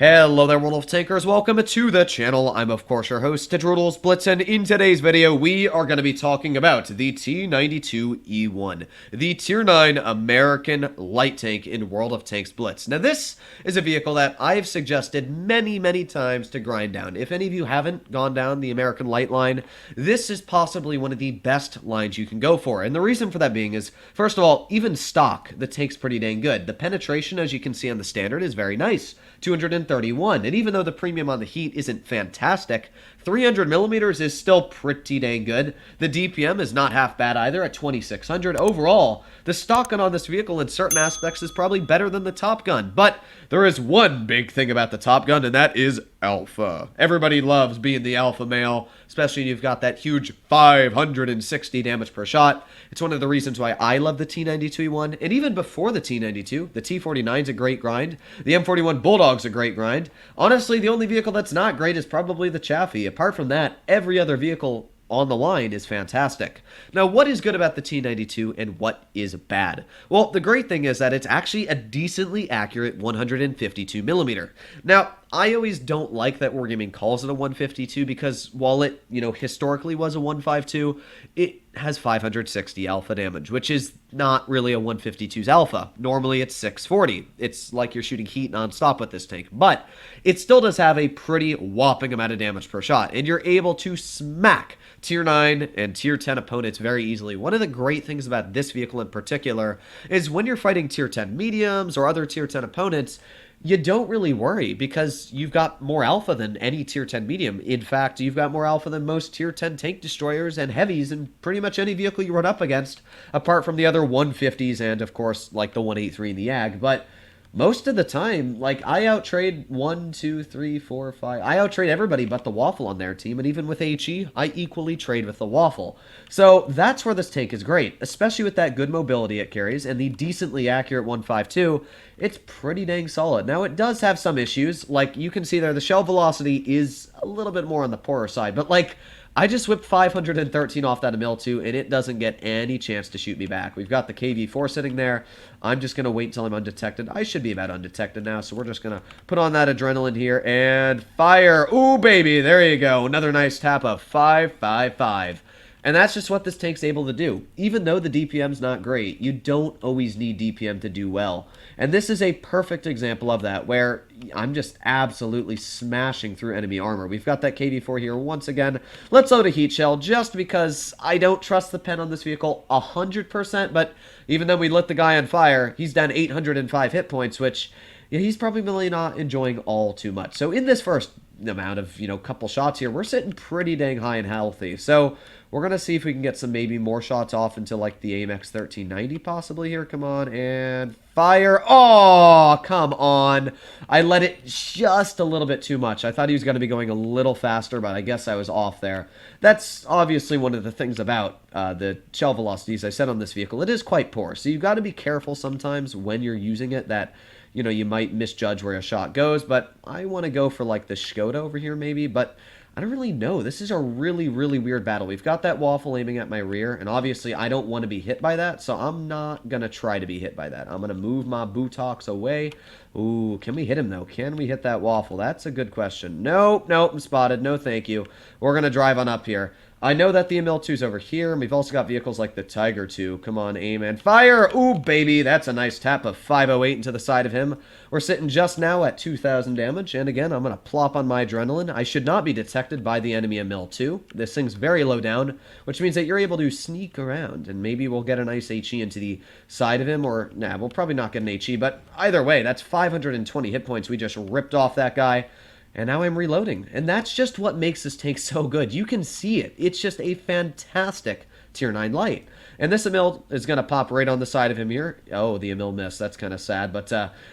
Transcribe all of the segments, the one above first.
Hello there, World of Tankers. Welcome to the channel. I'm, of course, your host, droodlesblitz, and in today's video, we are going to be talking about the T92E1, the Tier 9 American light tank in World of Tanks Blitz. Now, this is a vehicle that I've suggested many times to grind down. If any of you haven't gone down the American light line, this is possibly one of the best lines you can go for. And the reason for that being is, first of all, even stock, the tank's pretty dang good. The penetration, as you can see on the standard, is very nice. 231, and even though the premium on the heat isn't fantastic, 300 millimeters is still pretty dang good. The DPM is not half bad either at 2600. Overall, the stock gun on this vehicle in certain aspects is probably better than the Top Gun, but there is one big thing about the Top Gun, and that is alpha. Everybody loves being the alpha male, especially when you've got that huge 560 damage per shot. It's one of the reasons why I love the T92E1, and even before the T92, the T49's a great grind, the M41 Bulldog's a great grind. Honestly, the only vehicle that's not great is probably the Chaffee. Apart from that, every other vehicle on the line is fantastic. Now, what is good about the T92 and what is bad? Well, the great thing is that it's actually a decently accurate 152 millimeter. Now, I always don't like that Wargaming calls it a 152 because while it, historically was a 152, it has 560 alpha damage, which is not really a 152's alpha. Normally it's 640. It's like you're shooting heat nonstop with this tank, but it still does have a pretty whopping amount of damage per shot, and you're able to smack Tier 9 and Tier 10 opponents very easily. One of the great things about this vehicle in particular is when you're fighting Tier 10 mediums or other Tier 10 opponents, you don't really worry because you've got more alpha than any Tier 10 medium. In fact, you've got more alpha than most Tier 10 tank destroyers and heavies in pretty much any vehicle you run up against, apart from the other 150s and, of course, like the 183 in the AG. But most of the time, like, I outtrade 1, 2, 3, 4, 5. I outtrade everybody but the Waffle on their team, and even with HE, I equally trade with the Waffle. So that's where this tank is great, especially with that good mobility it carries and the decently accurate 152. It's pretty dang solid. Now, it does have some issues. Like, you can see there, the shell velocity is a little bit more on the poorer side, but, like, I just whipped 513 off that ML2, and it doesn't get any chance to shoot me back. We've got the KV4 sitting there. I'm just going to wait until I'm undetected. I should be about undetected now, so we're just going to put on that adrenaline here and fire. Ooh, baby, there you go. Another nice tap of 555. And that's just what this tank's able to do. Even though the DPM's not great, you don't always need DPM to do well. And this is a perfect example of that, where I'm just absolutely smashing through enemy armor. We've got that KV4 here once again. Let's load a heat shell, just because I don't trust the pen on this vehicle 100%, but even though we lit the guy on fire, he's down 805 hit points, which he's probably really not enjoying all too much. So in this first amount of, couple shots here, we're sitting pretty dang high and healthy. So we're going to see if we can get some maybe more shots off into like the AMX 1390 possibly here. Come on, and fire. Oh, come on. I let it just a little bit too much. I thought he was going to be going a little faster, but I guess I was off there. That's obviously one of the things about the shell velocities I said on this vehicle. It is quite poor, so you've got to be careful sometimes when you're using it that you might misjudge where a shot goes, but I want to go for like the Skoda over here maybe, but I don't really know. This is a really weird battle. We've got that Waffle aiming at my rear, and obviously I don't want to be hit by that, so I'm not going to try to be hit by that. I'm going to move my buttocks away. Ooh, can we hit him, though? Can we hit that Waffle? That's a good question. Nope, I'm spotted. No, thank you. We're going to drive on up here. I know that the ML2's over here, and we've also got vehicles like the Tiger 2. Come on, aim and fire! Ooh, baby, that's a nice tap of 508 into the side of him. We're sitting just now at 2,000 damage, and again, I'm going to plop on my adrenaline. I should not be detected by the enemy ML2. This thing's very low down, which means that you're able to sneak around, and maybe we'll get a nice HE into the side of him, or, nah, we'll probably not get an HE, but either way, that's 520 hit points. We just ripped off that guy. And now I'm reloading. And that's just what makes this tank so good. You can see it. It's just a fantastic Tier 9 light. And this Emil is going to pop right on the side of him here. Oh, the Emil missed. That's kind of sad. But,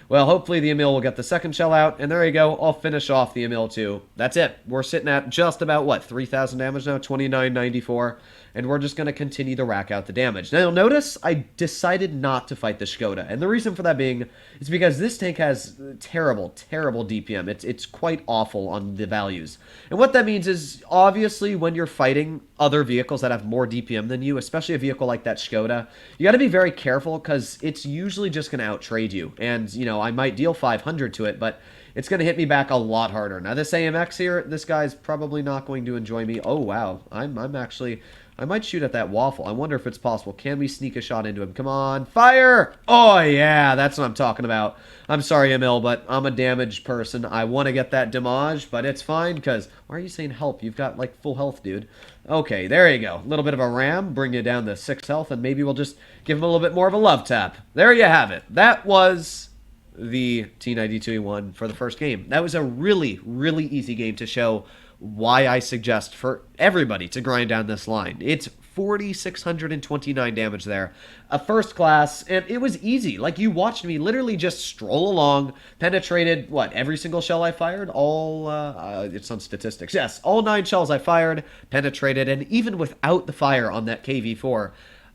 well, hopefully the Emil will get the second shell out. And there you go. I'll finish off the Emil too. That's it. We're sitting at just about, what, 3,000 damage now? 2994. And we're just going to continue to rack out the damage. Now, you'll notice I decided not to fight the Skoda. And the reason for that being is because this tank has terrible DPM. It's quite awful on the values. And what that means is, obviously, when you're fighting other vehicles that have more DPM than you, especially a vehicle like that Skoda, you got to be very careful because it's usually just going to outtrade you. And, I might deal 500 to it, but it's going to hit me back a lot harder. Now, this AMX here, this guy's probably not going to enjoy me. Oh, wow. I'm actually... I might shoot at that waffle. I wonder if it's possible. Can we sneak a shot into him? Come on. Fire! Oh, yeah. That's what I'm talking about. I'm sorry, Emil, but I'm a damaged person. I want to get that damage, but it's fine because... Why are you saying help? You've got, like, full health, dude. Okay, there you go. A little bit of a ram. Bring you down to 6 health, and maybe we'll just give him a little bit more of a love tap. There you have it. That was the T92E1 for the first game. That was a really, really easy game to show why I suggest for everybody to grind down this line. It's 4,629 damage there. A first class, and it was easy. Like, you watched me literally just stroll along, penetrated, what, every single shell I fired? All, it's on statistics. Yes, all 9 shells I fired, penetrated, and even without the fire on that KV-4,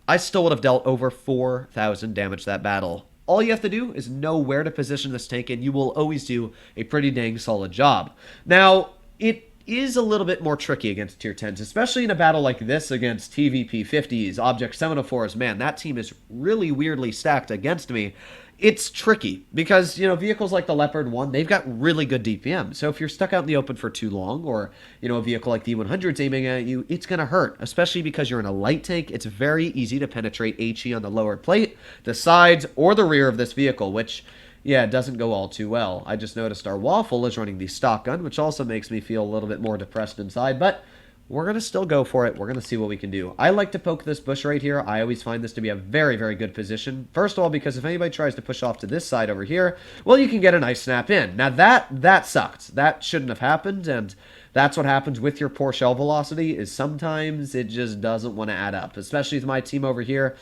I still would have dealt over 4,000 damage that battle. All you have to do is know where to position this tank, and you will always do a pretty dang solid job. Now, it is a little bit more tricky against tier 10s, especially in a battle like this against TVP 50s, Object 704s. Man, that team is really weirdly stacked against me. It's tricky because, you know, vehicles like the Leopard 1, they've got really good DPM. So if you're stuck out in the open for too long, or, you know, a vehicle like the 100's aiming at you, it's going to hurt, especially because you're in a light tank. It's very easy to penetrate HE on the lower plate, the sides, or the rear of this vehicle, which... yeah, it doesn't go all too well. I just noticed our Waffle is running the stock gun, which also makes me feel a little bit more depressed inside, but we're going to still go for it. We're going to see what we can do. I like to poke this bush right here. I always find this to be a very, very good position. First of all, because if anybody tries to push off to this side over here, well, you can get a nice snap in. Now, that sucked. That shouldn't have happened, and that's what happens with your poor shell velocity, is sometimes it just doesn't want to add up, especially with my team over here.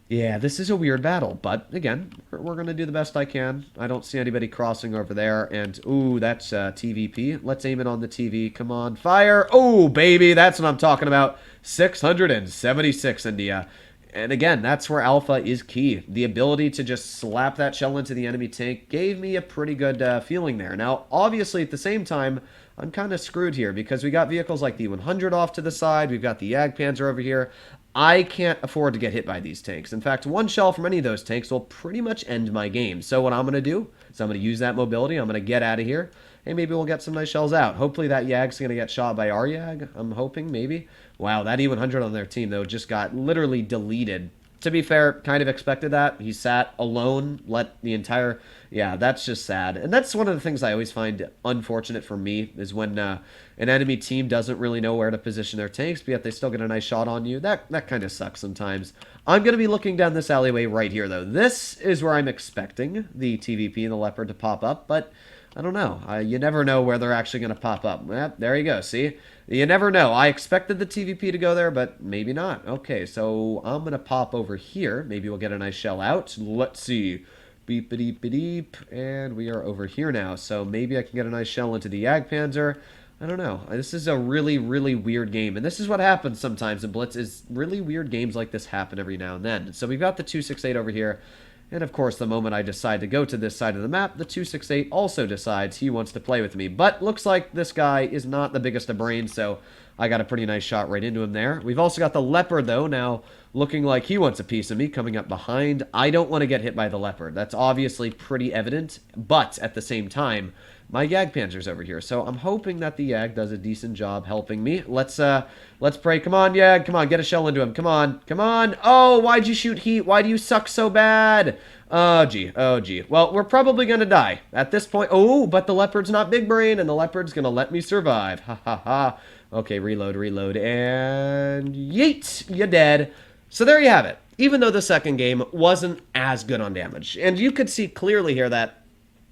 Yeah, this is a weird battle, but again, we're going to do the best I can. I don't see anybody crossing over there, and ooh, that's TVP. Let's aim it on the TV. Come on, fire. Oh, baby, that's what I'm talking about. 676 India. And again, that's where alpha is key. The ability to just slap that shell into the enemy tank gave me a pretty good feeling there. Now, obviously, at the same time, I'm kind of screwed here because we got vehicles like the 100 off to the side. We've got the Jagdpanzer over here. I can't afford to get hit by these tanks. In fact, one shell from any of those tanks will pretty much end my game. So what I'm going to do is I'm going to use that mobility. I'm going to get out of here. And maybe we'll get some nice shells out. Hopefully that Yag's going to get shot by our Yag. I'm hoping, maybe. Wow, that E100 on their team, though, just got literally deleted. To be fair, kind of expected that. He sat alone, let the entire... yeah, that's just sad. And that's one of the things I always find unfortunate for me, is when an enemy team doesn't really know where to position their tanks, but yet they still get a nice shot on you. That kind of sucks sometimes. I'm going to be looking down this alleyway right here, though. This is where I'm expecting the TVP and the Leopard to pop up, but I don't know. You never know where they're actually going to pop up. There you go, see? You never know. I expected the TVP to go there, but maybe not. Okay, so I'm going to pop over here. Maybe we'll get a nice shell out. Let's see. Beep-a-deep-a-deep. And we are over here now, so maybe I can get a nice shell into the Jagdpanzer. I don't know. This is a really, really weird game, and this is what happens sometimes in Blitz, is really weird games like this happen every now and then. So we've got the 268 over here. And of course, the moment I decide to go to this side of the map, the 268 also decides he wants to play with me. But looks like this guy is not the biggest of brains, so I got a pretty nice shot right into him there. We've also got the Leopard, though, now looking like he wants a piece of me, coming up behind. I don't want to get hit by the Leopard. That's obviously pretty evident, but at the same time, my Jagdpanzer's over here, so I'm hoping that the Jag does a decent job helping me. Let's pray. Come on, Jag. Come on, get a shell into him. Come on. Come on. Oh, why'd you shoot heat? Why do you suck so bad? Oh, gee. Oh, gee. Well, we're probably going to die at this point. Oh, but the Leopard's not big brain, and the Leopard's going to let me survive. Ha, ha, ha. Okay, reload, and yeet, you're dead. So there you have it. Even though the second game wasn't as good on damage, and you could see clearly here that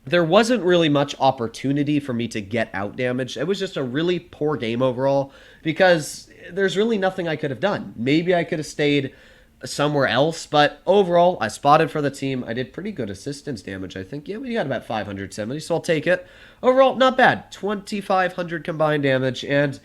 there wasn't really much opportunity for me to get out damage. It was just a really poor game overall because there's really nothing I could have done. Maybe I could have stayed somewhere else, but overall, I spotted for the team. I did pretty good assistance damage, I think. Yeah, we got about 570, so I'll take it. Overall, not bad. 2,500 combined damage, and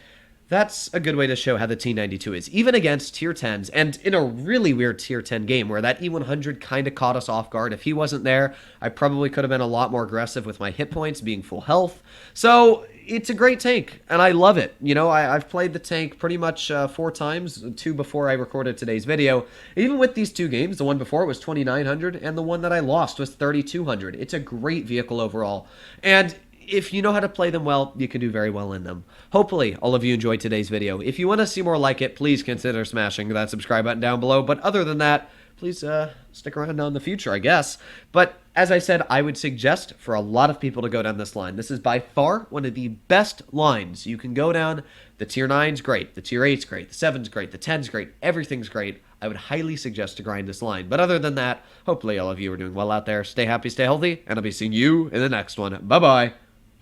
that's a good way to show how the T92 is, even against tier 10s, and in a really weird tier 10 game where that E100 kind of caught us off guard. If he wasn't there, I probably could have been a lot more aggressive with my hit points being full health. So it's a great tank, and I love it. You know, I've played the tank pretty much 4 times, 2 before I recorded today's video. Even with these 2 games, the one before was 2,900, and the one that I lost was 3,200. It's a great vehicle overall, and if you know how to play them well, you can do very well in them. Hopefully, all of you enjoyed today's video. If you want to see more like it, please consider smashing that subscribe button down below. But other than that, please stick around in the future, I guess. But as I said, I would suggest for a lot of people to go down this line. This is by far one of the best lines you can go down. The tier 9's great, the tier 8's great, the 7's great, the 10's great, everything's great. I would highly suggest to grind this line. But other than that, hopefully all of you are doing well out there. Stay happy, stay healthy, and I'll be seeing you in the next one. Bye-bye.